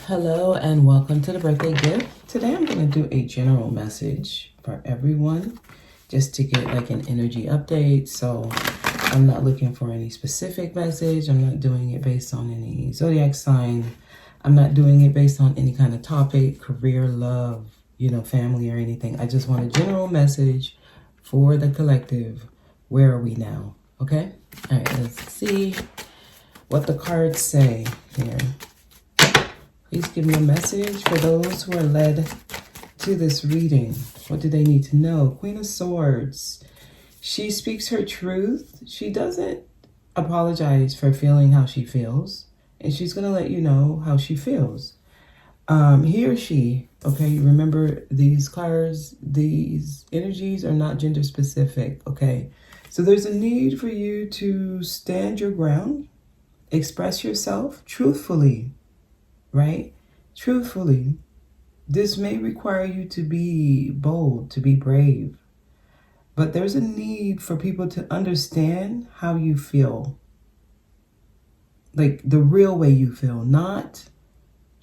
Hello and welcome to the birthday gift. Today I'm going to do a general message for everyone just to get like an energy update. So I'm not looking for any specific message. I'm not doing it based on any zodiac sign. I'm not doing it based on any kind of topic, career, love, family or anything. I just want a general message for the collective. Where are we now? Okay? All right, let's see what the cards say here. Please give me a message for those who are led to this reading. What do they need to know? Queen of Swords. She speaks her truth. She doesn't apologize for feeling how she feels. And she's going to let you know how she feels. He or she, okay? Remember, these cards, these energies are not gender specific, okay? So there's a need for you to stand your ground, express yourself truthfully. Right? Truthfully, this may require you to be bold, to be brave. But there's a need for people to understand how you feel. Like the real way you feel, not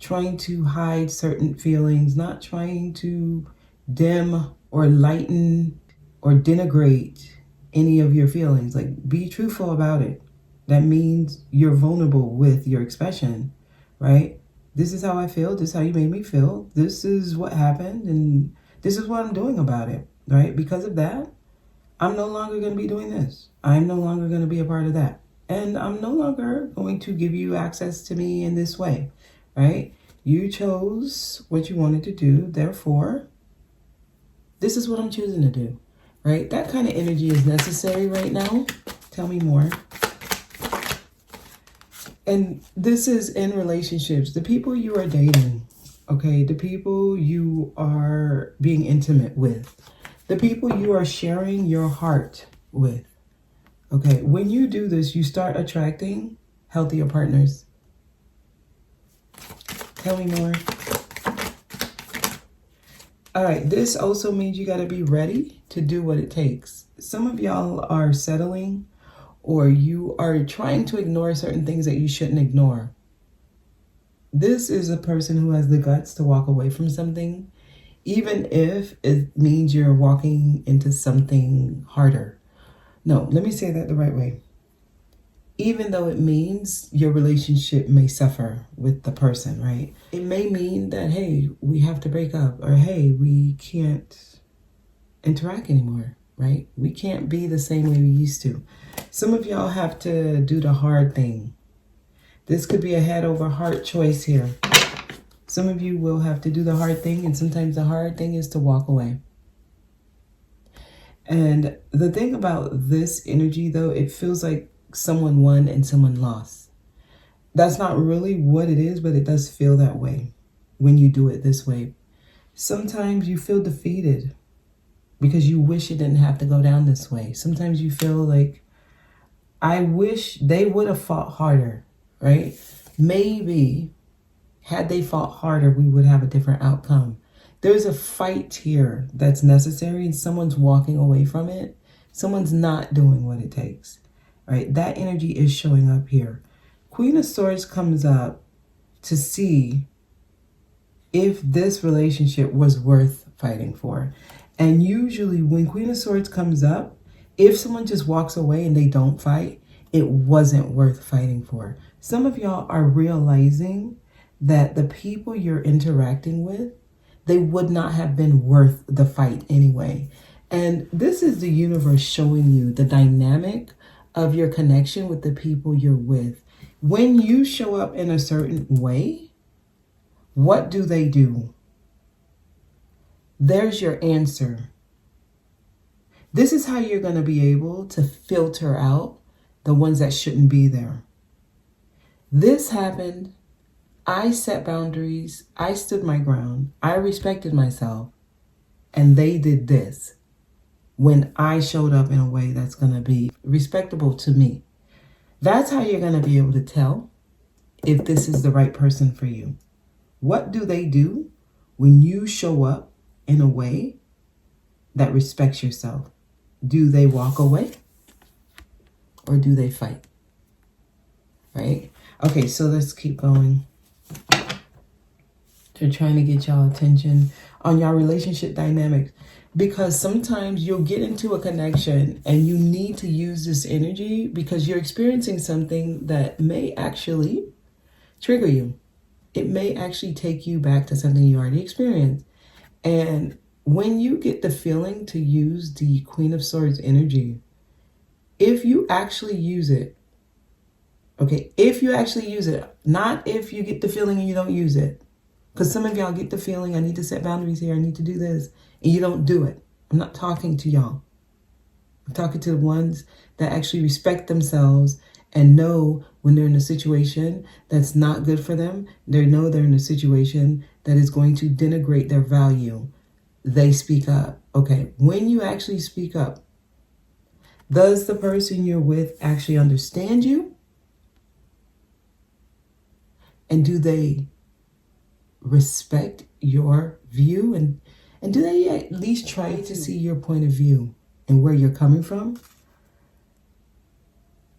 trying to hide certain feelings, not trying to dim or lighten or denigrate any of your feelings. Like, be truthful about it. That means you're vulnerable with your expression, right? This is how I feel. This is how you made me feel. This is what happened. And this is what I'm doing about it, right? Because of that, I'm no longer going to be doing this. I'm no longer going to be a part of that. And I'm no longer going to give you access to me in this way, right? You chose what you wanted to do. Therefore, this is what I'm choosing to do, right? That kind of energy is necessary right now. Tell me more. And this is in relationships, the people you are dating, okay? The people you are being intimate with, the people you are sharing your heart with, okay? When you do this, you start attracting healthier partners. Tell me more. All right, this also means you got to be ready to do what it takes. Some of y'all are settling, or you are trying to ignore certain things that you shouldn't ignore. This is a person who has the guts to walk away from something, even if it means you're walking into something harder. No, let me say that the right way. Even though it means your relationship may suffer with the person, right? It may mean that, hey, we have to break up, or hey, we can't interact anymore, right? We can't be the same way we used to. Some of y'all have to do the hard thing. This could be a head over heart choice here. Some of you will have to do the hard thing, and sometimes the hard thing is to walk away. And the thing about this energy, though, it feels like someone won and someone lost. That's not really what it is, but it does feel that way when you do it this way. Sometimes you feel defeated because you wish it didn't have to go down this way. Sometimes you feel like, I wish they would have fought harder, right? Maybe had they fought harder, we would have a different outcome. There's a fight here that's necessary, and someone's walking away from it. Someone's not doing what it takes, right? That energy is showing up here. Queen of Swords comes up to see if this relationship was worth fighting for. And usually when Queen of Swords comes up, if someone just walks away and they don't fight, it wasn't worth fighting for. Some of y'all are realizing that the people you're interacting with, they would not have been worth the fight anyway. And this is the universe showing you the dynamic of your connection with the people you're with. When you show up in a certain way, what do? There's your answer. This is how you're going to be able to filter out the ones that shouldn't be there. This happened. I set boundaries. I stood my ground. I respected myself. And they did this when I showed up in a way that's going to be respectable to me. That's how you're going to be able to tell if this is the right person for you. What do they do when you show up in a way that respects yourself? Do they walk away or do they fight? Right? Okay, so let's keep going. They're trying to get y'all attention on your relationship dynamics, because sometimes you'll get into a connection and you need to use this energy because you're experiencing something that may actually trigger you. It may actually take you back to something you already experienced. And when you get the feeling to use the Queen of Swords energy, if you actually use it, okay, if you actually use it, not if you get the feeling and you don't use it. Because some of y'all get the feeling, I need to set boundaries here, I need to do this, and you don't do it. I'm not talking to y'all. I'm talking to the ones that actually respect themselves and know when they're in a situation that's not good for them. They know they're in a situation that is going to denigrate their value. They speak up. Okay, when you actually speak up, does the person you're with actually understand you? And do they respect your view? And do they at least try to see your point of view and where you're coming from?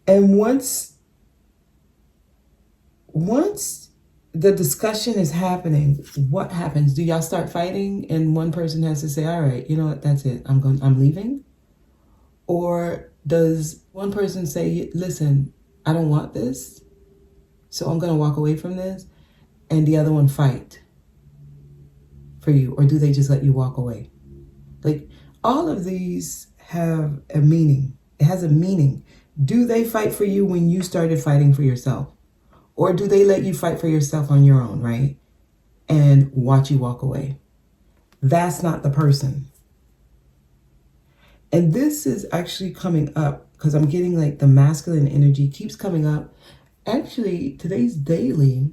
And once the discussion is happening, what happens? Do y'all start fighting and one person has to say, all right, you know what, that's it, I'm leaving? Or does one person say, listen, I don't want this, so I'm going to walk away from this, and the other one fight for you? Or do they just let you walk away? Like, all of these have a meaning. It has a meaning. Do they fight for you when you started fighting for yourself? Or do they let you fight for yourself on your own, right? And watch you walk away? That's not the person. And this is actually coming up because I'm getting like the masculine energy keeps coming up. Actually, today's daily,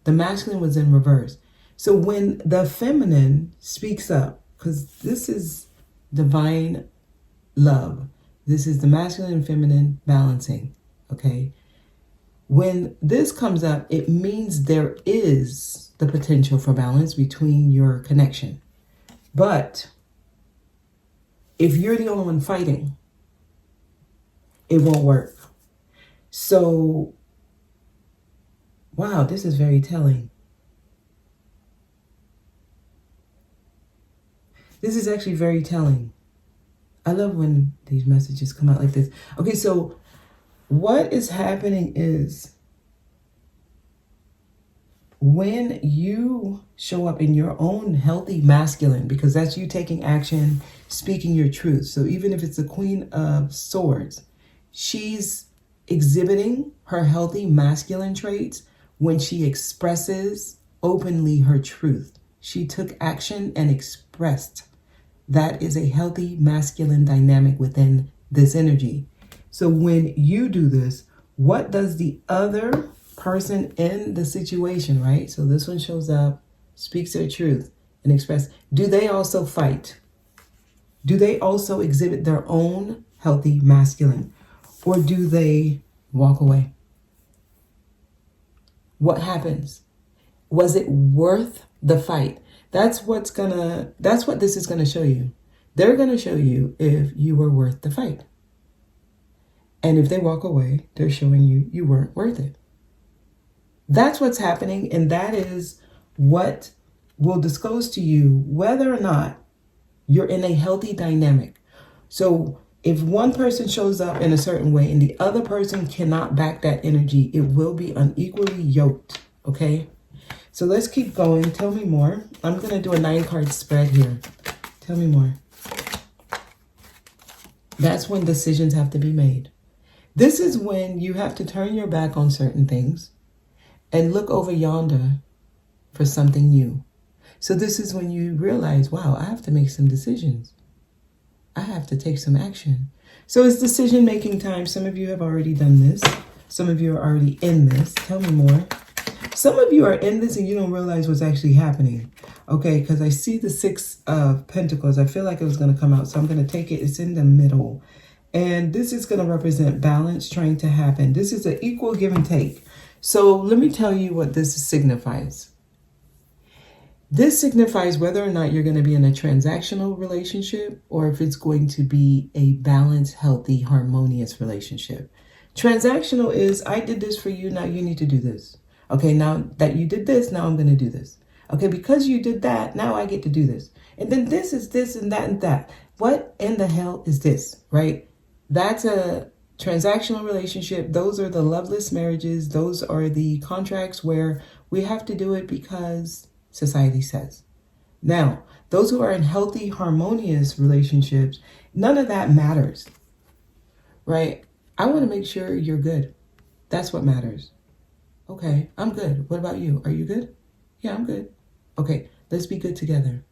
the masculine was in reverse. So when the feminine speaks up, because this is divine love, this is the masculine and feminine balancing, okay? When this comes up, it means there is the potential for balance between your connection. But if you're the only one fighting, it won't work. So, wow, this is very telling. This is actually very telling. I love when these messages come out like this. Okay, so what is happening is when you show up in your own healthy masculine, because that's you taking action, speaking your truth. So even if it's the Queen of Swords, she's exhibiting her healthy masculine traits when she expresses openly her truth. She took action and expressed. That is a healthy masculine dynamic within this energy. So when you do this, what does the other person in the situation, right? So this one shows up, speaks their truth, and express. Do they also fight? Do they also exhibit their own healthy masculine? Or do they walk away? What happens? Was it worth the fight? That's what this is gonna show you. They're gonna show you if you were worth the fight. And if they walk away, they're showing you you weren't worth it. That's what's happening, and that is what will disclose to you whether or not you're in a healthy dynamic. So if one person shows up in a certain way and the other person cannot back that energy, it will be unequally yoked, okay? So let's keep going. Tell me more. I'm going to do a 9-card spread here. Tell me more. That's when decisions have to be made. This is when you have to turn your back on certain things and look over yonder for something new. So this is when you realize, wow, I have to make some decisions. I have to take some action. So it's decision-making time. Some of you have already done this. Some of you are already in this. Tell me more. Some of you are in this and you don't realize what's actually happening. Okay, because I see the 6 of Pentacles. I feel like it was going to come out, so I'm going to take it. It's in the middle. And this is going to represent balance trying to happen. This is an equal give and take. So let me tell you what this signifies. This signifies whether or not you're going to be in a transactional relationship or if it's going to be a balanced, healthy, harmonious relationship. Transactional is, I did this for you, now you need to do this. Okay, now that you did this, now I'm going to do this. Okay, because you did that, now I get to do this. And then this is this and that and that. What in the hell is this, right? That's a transactional relationship. Those are the loveless marriages. Those are the contracts where we have to do it because society says. Now, those who are in healthy, harmonious relationships, none of that matters, right? I want to make sure you're good. That's what matters. Okay, I'm good. What about you? Are you good? Yeah, I'm good. Okay, let's be good together.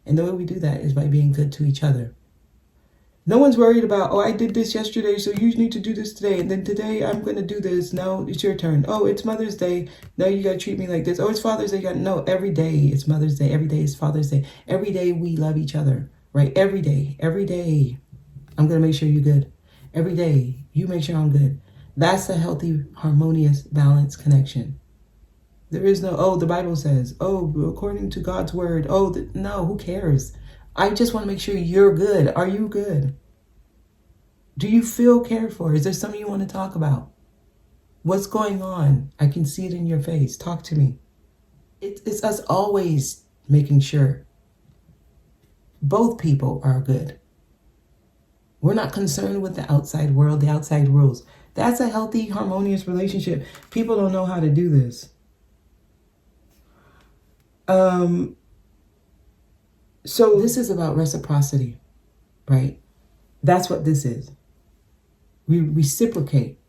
And the way we do that is by being good to each other. No one's worried about, oh, I did this yesterday, so you need to do this today. And then today I'm going to do this. Now it's your turn. Oh, it's Mother's Day. Now you got to treat me like this. Oh, it's Father's Day. No, every day it's Mother's Day. Every day is Father's Day. Every day we love each other, right? Every day I'm going to make sure you're good. Every day you make sure I'm good. That's a healthy, harmonious, balanced connection. There is no, oh, the Bible says, oh, according to God's word. Oh, no, who cares? I just want to make sure you're good. Are you good? Do you feel cared for? Is there something you want to talk about? What's going on? I can see it in your face. Talk to me. It's us always making sure both people are good. We're not concerned with the outside world, the outside rules. That's a healthy, harmonious relationship. People don't know how to do this. So this is about reciprocity, right? That's what this is. We reciprocate,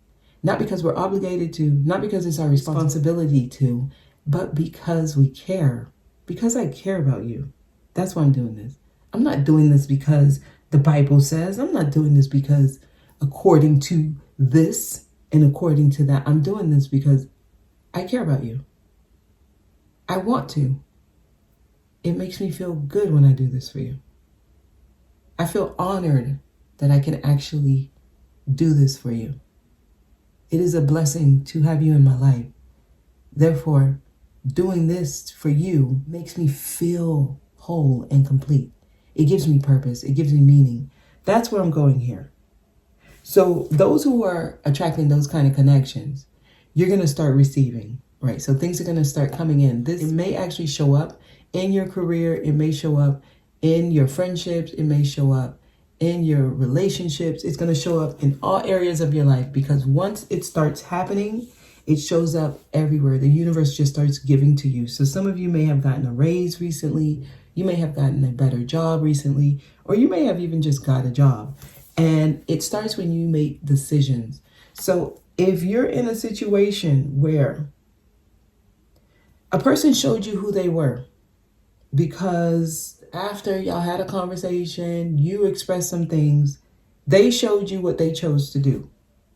not because we're obligated to, not because it's our responsibility to, but because we care. Because I care about you. That's why I'm doing this. I'm not doing this because the Bible says. I'm not doing this because according to this and according to that. I'm doing this because I care about you. I want to. It makes me feel good when I do this for you. I feel honored that I can actually do this for you. It is a blessing to have you in my life. Therefore, doing this for you makes me feel whole and complete. It gives me purpose. It gives me meaning. That's where I'm going here. So those who are attracting those kind of connections, you're going to start receiving, right? So things are going to start coming in. It may actually show up in your career. It may show up in your friendships. It may show up in your relationships. It's going to show up in all areas of your life, because once it starts happening, it shows up everywhere. The universe just starts giving to you. So some of you may have gotten a raise recently. You may have gotten a better job recently, or you may have even just got a job. And it starts when you make decisions. So if you're in a situation where a person showed you who they were, because after y'all had a conversation, you expressed some things, they showed you what they chose to do,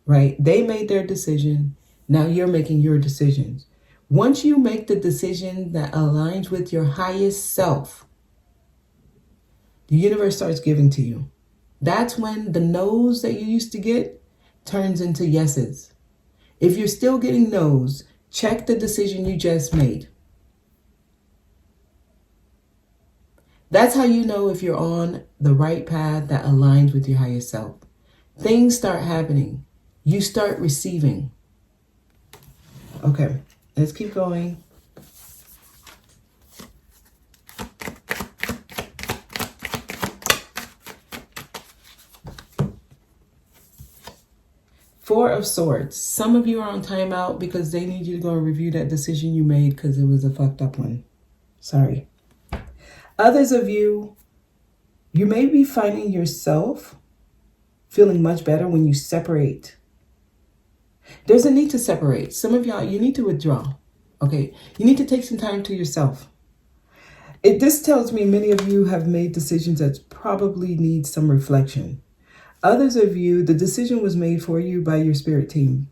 right? They made their decision. Now you're making your decisions. Once you make the decision that aligns with your highest self, the universe starts giving to you. That's when the no's that you used to get turns into yeses. If you're still getting no's, check the decision you just made. That's how you know if you're on the right path that aligns with your highest self. Things start happening. You start receiving. Okay, let's keep going. Four of Swords. Some of you are on timeout because they need you to go and review that decision you made because it was a fucked up one. Sorry. Others of you, you may be finding yourself feeling much better when you separate. There's a need to separate. Some of y'all, you need to withdraw. Okay, you need to take some time to yourself. This tells me many of you have made decisions that probably need some reflection. Others of you, the decision was made for you by your spirit team,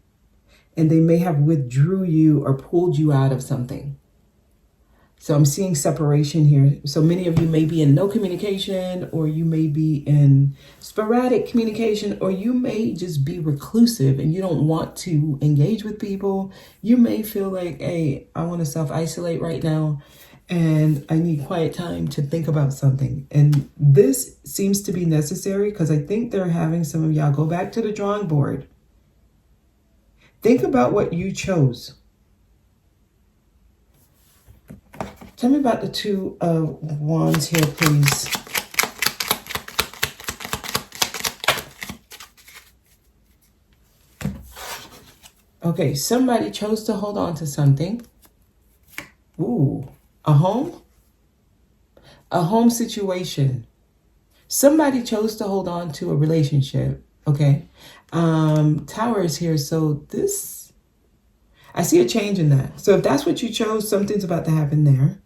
and they may have withdrew you or pulled you out of something. So I'm seeing separation here. So many of you may be in no communication, or you may be in sporadic communication, or you may just be reclusive and you don't want to engage with people. You may feel like, hey, I want to self-isolate right now and I need quiet time to think about something. And this seems to be necessary because I think they're having some of y'all go back to the drawing board. Think about what you chose. Tell me about the Two of Wands here, please. Okay, somebody chose to hold on to something. Ooh, a home? A home situation. Somebody chose to hold on to a relationship. Okay. Tower is here. So this, I see a change in that. So if that's what you chose, something's about to happen there.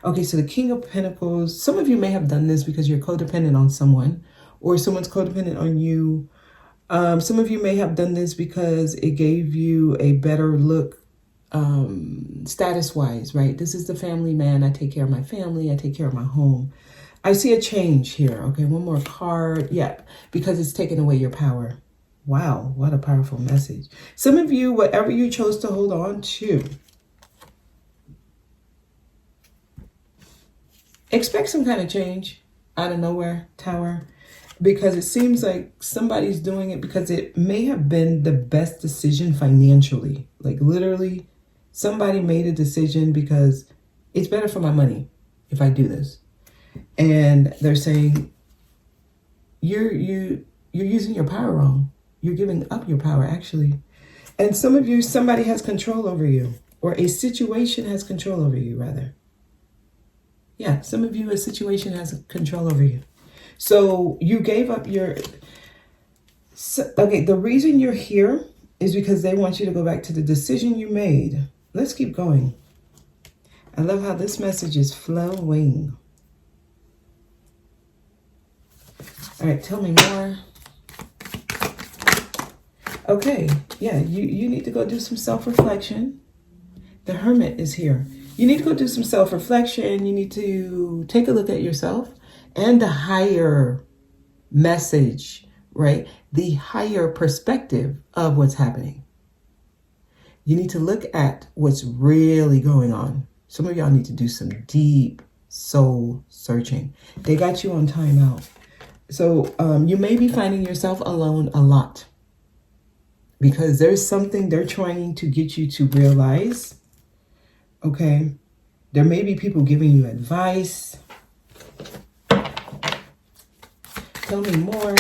Okay, so the King of Pentacles. Some of you may have done this because you're codependent on someone, or someone's codependent on you. Some of you may have done this because it gave you a better look status-wise, right? This is the family man. I take care of my family. I take care of my home. I see a change here. Okay, one more card. Yeah, because it's taking away your power. Wow, what a powerful message. Some of you, whatever you chose to hold on to, expect some kind of change out of nowhere, Tower, because it seems like somebody's doing it because it may have been the best decision financially. Like literally, somebody made a decision because it's better for my money if I do this. And they're saying, you're using your power wrong. You're giving up your power, actually. And some of you, somebody has control over you, or a situation has control over you, rather. Yeah, some of you, a situation has control over you. So you gave up your... Okay, the reason you're here is because they want you to go back to the decision you made. Let's keep going. I love how this message is flowing. All right, tell me more. Okay, yeah, you need to go do some self-reflection. The Hermit is here. You need to go do some self-reflection. You need to take a look at yourself and the higher message, right? The higher perspective of what's happening. You need to look at what's really going on. Some of y'all need to do some deep soul searching. They got you on timeout. So you may be finding yourself alone a lot because there's something they're trying to get you to realize. Okay. There may be people giving you advice. Tell me more.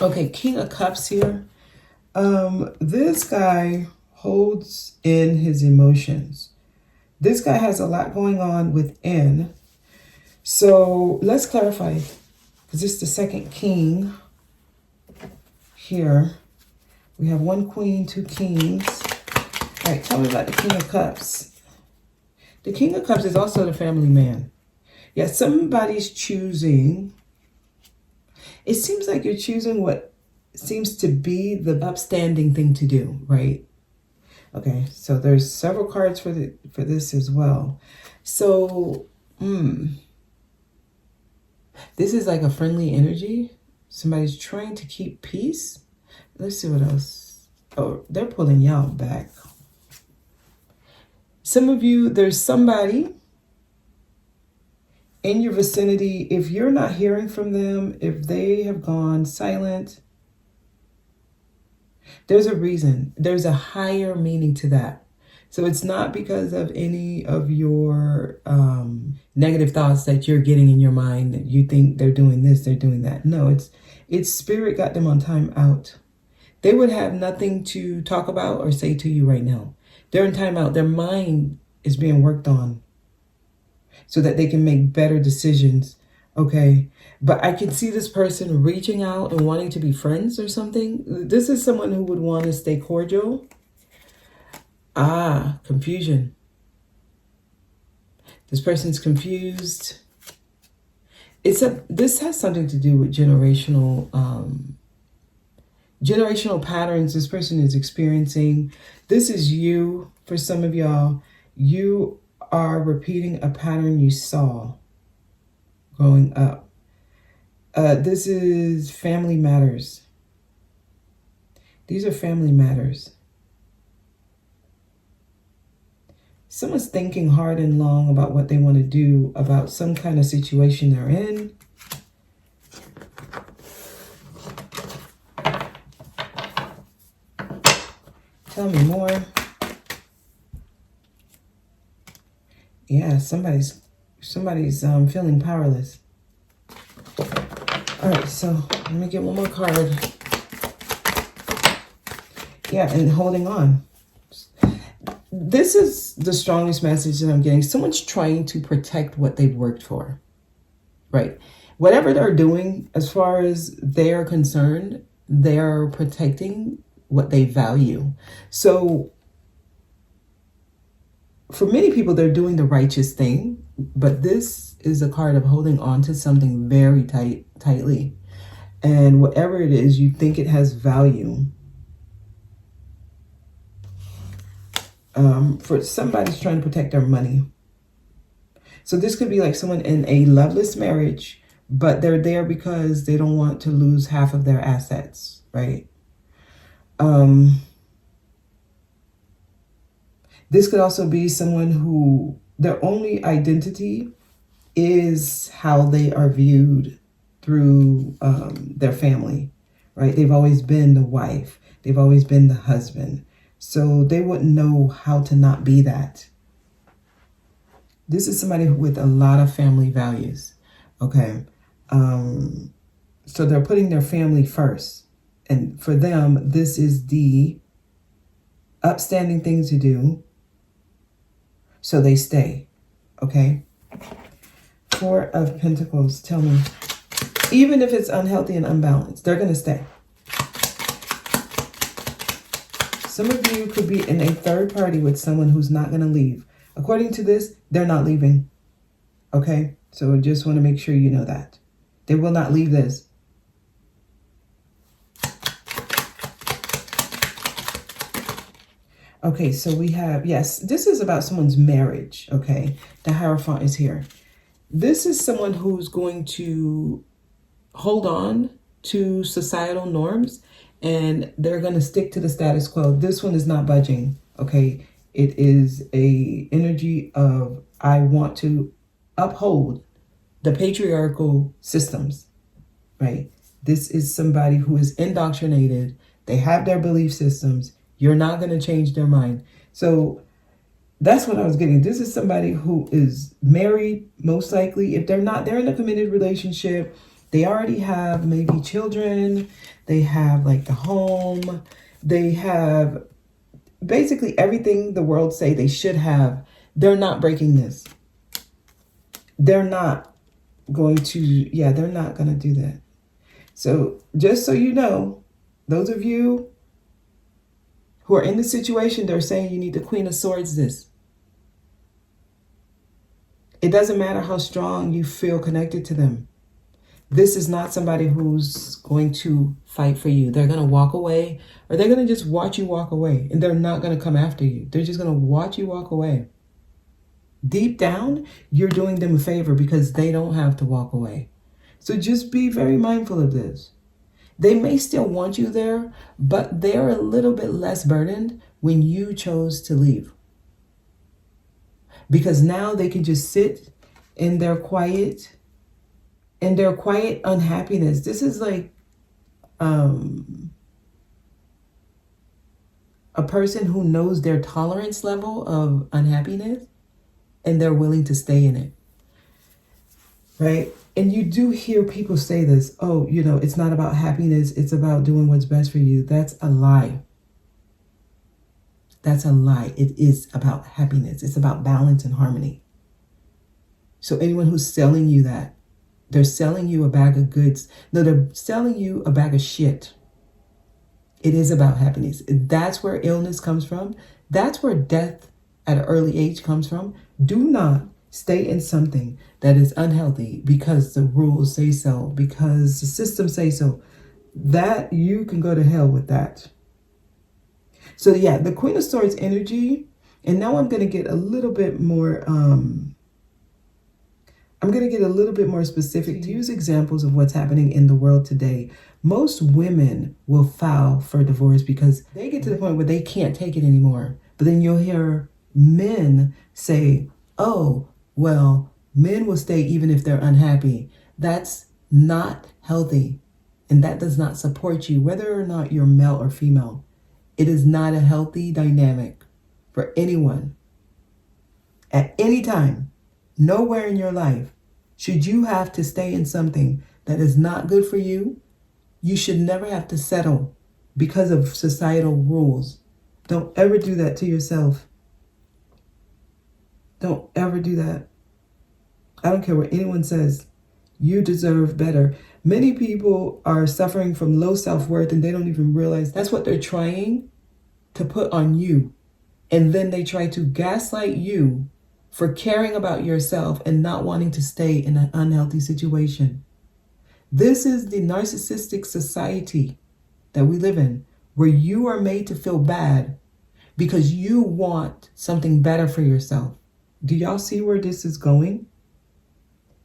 Okay, King of Cups here. This guy holds in his emotions. This guy has a lot going on within. So let's clarify, because this is the second king here. We have one queen, two kings. All right, tell me about the King of Cups. The King of Cups is also the family man. Yeah, somebody's choosing. It seems like you're choosing what seems to be the upstanding thing to do, right? Okay, so there's several cards for this as well. So, this is like a friendly energy. Somebody's trying to keep peace. Let's see what else. Oh, they're pulling y'all back. Some of you, there's somebody in your vicinity. If you're not hearing from them, if they have gone silent, there's a reason. There's a higher meaning to that. So it's not because of any of your negative thoughts that you're getting in your mind that you think they're doing this, they're doing that. No, it's spirit got them on time out. They would have nothing to talk about or say to you right now. They're in time out. Their mind is being worked on so that they can make better decisions. Okay. But I can see this person reaching out and wanting to be friends or something. This is someone who would want to stay cordial. Confusion. This person's confused. This has something to do with generational patterns this person is experiencing. This is you. For some of y'all, you are repeating a pattern you saw growing up. This is family matters. These are family matters. Someone's thinking hard and long about what they want to do about some kind of situation they're in. Tell me more. Yeah, somebody's feeling powerless. All right, so let me get one more card. Yeah, and holding on. This is the strongest message that I'm getting. Someone's trying to protect what they've worked for, right? Whatever they're doing, as far as they're concerned, they're protecting what they value. So for many people, they're doing the righteous thing, but this is a card of holding on to something very tightly. And whatever it is, you think it has value. For somebody's trying to protect their money. So this could be like someone in a loveless marriage, but they're there because they don't want to lose half of their assets, right? This could also be someone who their only identity is how they are viewed through their family, right? They've always been the wife. They've always been the husband. So they wouldn't know how to not be that. This is somebody with a lot of family values, okay? So they're putting their family first. And for them, this is the upstanding thing to do. So they stay, okay? Four of Pentacles, tell me. Even if it's unhealthy and unbalanced, they're going to stay. Some of you could be in a third party with someone who's not going to leave. According to this, they're not leaving. Okay? So I just want to make sure you know that. They will not leave this. Okay, so we have, yes, this is about someone's marriage, okay? The Hierophant is here. This is someone who's going to hold on to societal norms and they're going to stick to the status quo. This one is not budging, okay? It is a energy of I want to uphold the patriarchal systems, right? This is somebody who is indoctrinated. They have their belief systems. You're not going to change their mind. So that's what I was getting. This is somebody who is married, most likely. If they're not, they're in a committed relationship. They already have maybe children. They have like the home. They have basically everything the world say they should have. They're not breaking this. They're not going to, they're not going to do that. So just so you know, those of you who are in the situation, they're saying you need the Queen of Swords this. It doesn't matter how strong you feel connected to them. This is not somebody who's going to fight for you. They're going to walk away, or they're going to just watch you walk away, and they're not going to come after you. They're just going to watch you walk away. Deep down, you're doing them a favor because they don't have to walk away. So just be very mindful of this. They may still want you there, but they're a little bit less burdened when you chose to leave. Because now they can just sit in their quiet unhappiness. This is like a person who knows their tolerance level of unhappiness and they're willing to stay in it, right? And you do hear people say this, oh, it's not about happiness, it's about doing what's best for you. That's a lie. That's a lie. It is about happiness. It's about balance and harmony. So anyone who's selling you that, they're selling you a bag of goods. No, they're selling you a bag of shit. It is about happiness. That's where illness comes from. That's where death at an early age comes from. Do not stay in something that is unhealthy because the rules say so, because the system say so. That you can go to hell with that. So the Queen of Swords energy, and now I'm going to get a little bit more specific to use examples of what's happening in the world today. Most women will file for divorce because they get to the point where they can't take it anymore. But then you'll hear men say, oh, well, men will stay even if they're unhappy. That's not healthy. And that does not support you, whether or not you're male or female. It is not a healthy dynamic for anyone. At any time, nowhere in your life, should you have to stay in something that is not good for you, you should never have to settle because of societal rules. Don't ever do that to yourself. Don't ever do that. I don't care what anyone says. You deserve better. Many people are suffering from low self-worth and they don't even realize that's what they're trying to put on you. And then they try to gaslight you for caring about yourself and not wanting to stay in an unhealthy situation. This is the narcissistic society that we live in, where you are made to feel bad because you want something better for yourself. Do y'all see where this is going?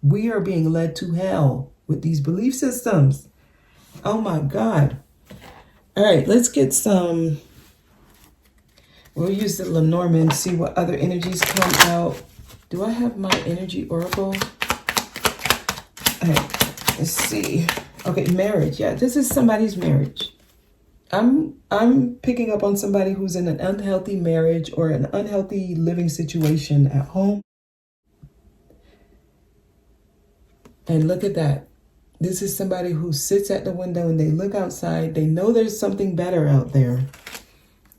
We are being led to hell with these belief systems. Oh my God. All right, let's get some. We'll use the Lenormand, see what other energies come out. Do I have my energy oracle? All right, let's see. Okay, marriage. Yeah, this is somebody's marriage. I'm picking up on somebody who's in an unhealthy marriage or an unhealthy living situation at home. And look at that. This is somebody who sits at the window and they look outside. They know there's something better out there.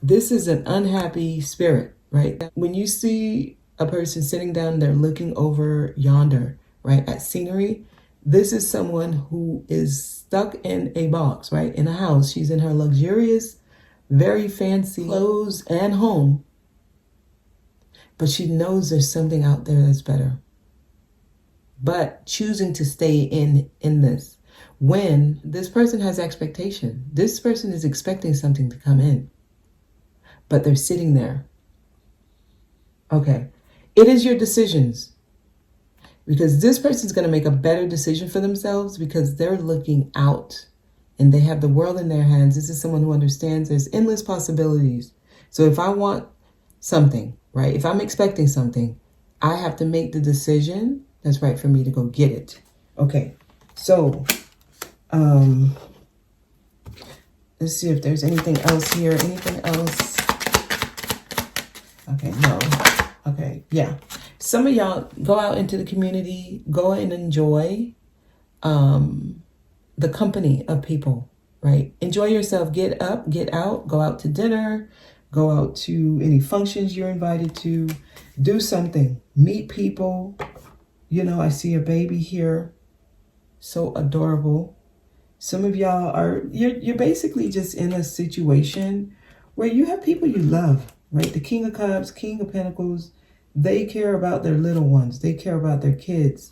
This is an unhappy spirit, right? When you see a person sitting down there looking over yonder, right, at scenery, this is someone who is stuck in a box, right, in a house. She's in her luxurious, very fancy clothes and home, but she knows there's something out there that's better. But choosing to stay in this, when this person has expectation, this person is expecting something to come in, but they're sitting there. Okay, it is your decisions. Because this person's going to make a better decision for themselves because they're looking out and they have the world in their hands. This is someone who understands there's endless possibilities. So if I want something, right, if I'm expecting something, I have to make the decision that's right for me to go get it. Okay, so let's see if there's anything else here. Anything else? Okay, no. Okay, yeah. Some of y'all go out into the community, go and enjoy the company of people, right? Enjoy yourself. Get up, get out, go out to dinner, go out to any functions you're invited to, do something, meet people. You know, I see a baby here, so adorable. Some of y'all are, you're basically just in a situation where you have people you love, right? The King of Cups, King of Pentacles, they care about their little ones. They care about their kids.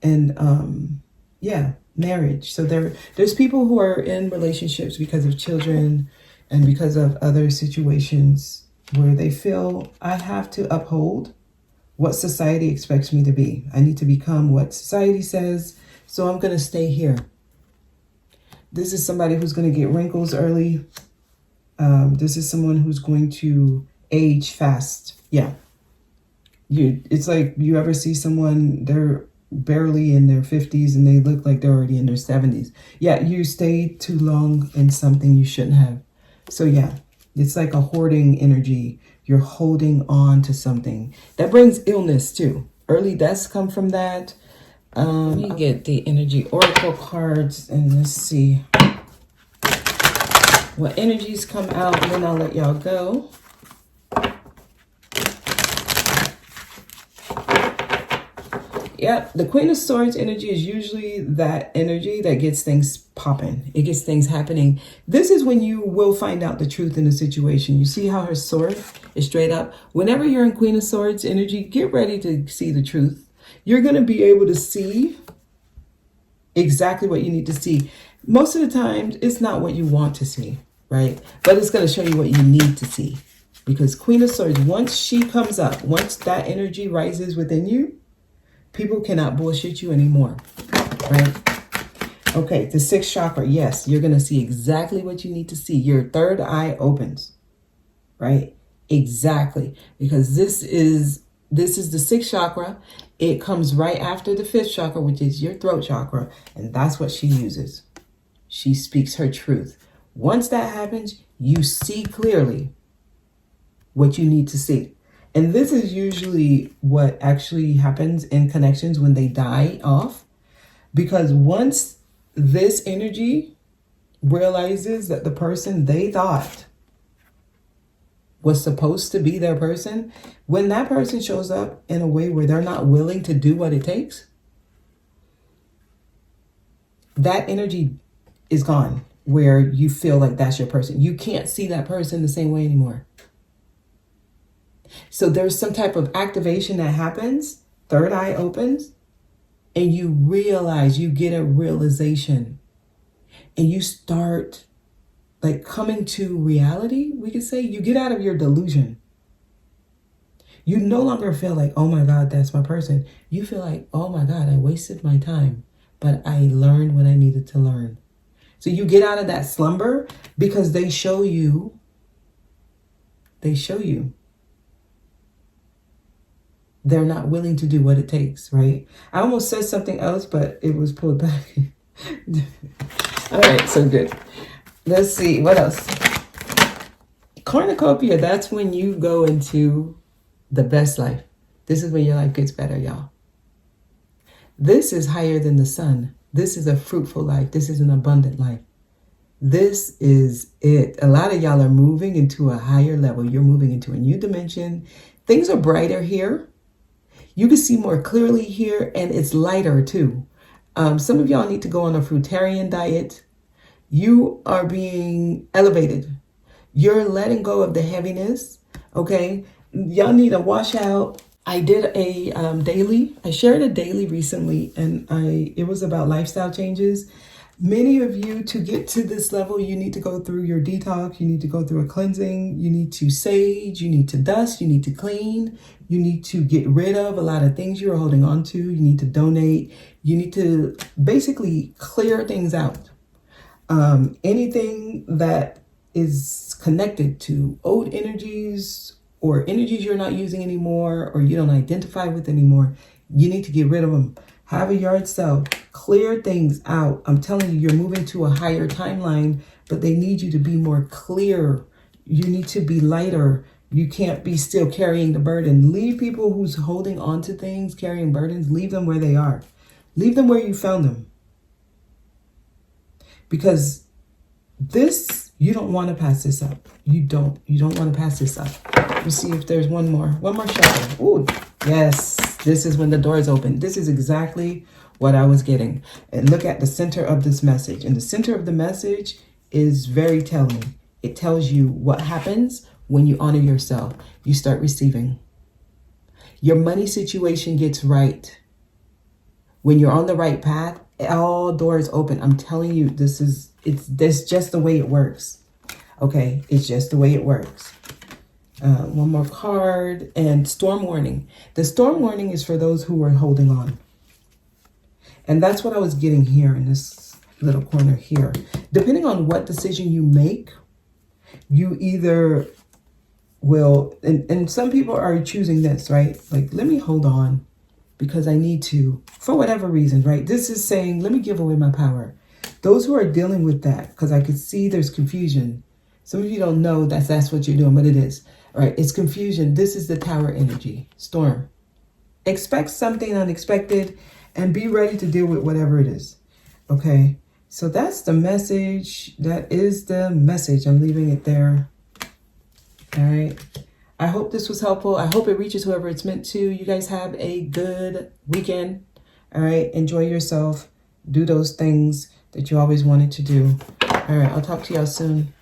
And yeah, marriage. So there's people who are in relationships because of children and because of other situations where they feel I have to uphold what society expects me to be. I need to become what society says. So I'm going to stay here. This is somebody who's going to get wrinkles early. This is someone who's going to age fast. Yeah. It's like you ever see someone, they're barely in their 50s and they look like they're already in their 70s. Yeah, you stayed too long in something you shouldn't have. So yeah, it's like a hoarding energy. You're holding on to something. That brings illness too. Early deaths come from that. Let me get the energy oracle cards and let's see what energies come out, and then I'll let y'all go. Yep, the Queen of Swords energy is usually that energy that gets things popping. It gets things happening. This is when you will find out the truth in the situation. You see how her sword is straight up? Whenever you're in Queen of Swords energy, get ready to see the truth. You're going to be able to see exactly what you need to see. Most of the time, it's not what you want to see, right? But it's going to show you what you need to see. Because Queen of Swords, once she comes up, once that energy rises within you, people cannot bullshit you anymore, right? Okay, the sixth chakra, yes, you're going to see exactly what you need to see. Your third eye opens, right? Exactly, because this is the sixth chakra. It comes right after the fifth chakra, which is your throat chakra, and that's what she uses. She speaks her truth. Once that happens, you see clearly what you need to see. And this is usually what actually happens in connections when they die off. Because once this energy realizes that the person they thought was supposed to be their person, when that person shows up in a way where they're not willing to do what it takes, that energy is gone, where you feel like that's your person. You can't see that person the same way anymore. So there's some type of activation that happens, third eye opens, and you realize, you get a realization, and you start like coming to reality, we could say. You get out of your delusion. You no longer feel like, oh my God, that's my person. You feel like, oh my God, I wasted my time, but I learned what I needed to learn. So you get out of that slumber because they show you they're not willing to do what it takes, right? I almost said something else, but it was pulled back. All right, so good. Let's see, what else? Cornucopia, that's when you go into the best life. This is when your life gets better, y'all. This is higher than the sun. This is a fruitful life. This is an abundant life. This is it. A lot of y'all are moving into a higher level. You're moving into a new dimension. Things are brighter here. You can see more clearly here, and it's lighter too. Some of y'all need to go on a fruitarian diet. You are being elevated. You're letting go of the heaviness, okay? Y'all need a washout. I did a daily. I shared a daily recently, and it was about lifestyle changes. Many of you, to get to this level, you need to go through your detox. You need to go through a cleansing. You need to sage. You need to dust. You need to clean. You need to get rid of a lot of things you're holding on to. You need to donate. You need to basically clear things out. Anything that is connected to old energies or energies you're not using anymore or you don't identify with anymore, you need to get rid of them. Have a yard sale, clear things out. I'm telling you, you're moving to a higher timeline, but they need you to be more clear. You need to be lighter. You can't be still carrying the burden. Leave people who's holding on to things, carrying burdens, leave them where they are. Leave them where you found them. Because this, you don't want to pass this up. You don't want to pass this up. Let's see if there's one more shuffle. Ooh, yes. This is when the doors open. This is exactly what I was getting. And look at the center of this message. And the center of the message is very telling. It tells you what happens when you honor yourself. You start receiving. Your money situation gets right. When you're on the right path, all doors open. I'm telling you, that's just the way it works. Okay, it's just the way it works. One more card, and storm warning. The storm warning is for those who are holding on. And that's what I was getting here in this little corner here. Depending on what decision you make, you either will, and some people are choosing this, right? Like, let me hold on because I need to, for whatever reason, right? This is saying, let me give away my power. Those who are dealing with that, because I could see there's confusion. Some of you don't know that's what you're doing, but it is. All right, it's confusion. This is the tower energy, storm. Expect something unexpected and be ready to deal with whatever it is. Okay, so that's the message. That is the message. I'm leaving it there. All right. I hope this was helpful. I hope it reaches whoever it's meant to. You guys have a good weekend. All right, enjoy yourself. Do those things that you always wanted to do. All right, I'll talk to y'all soon.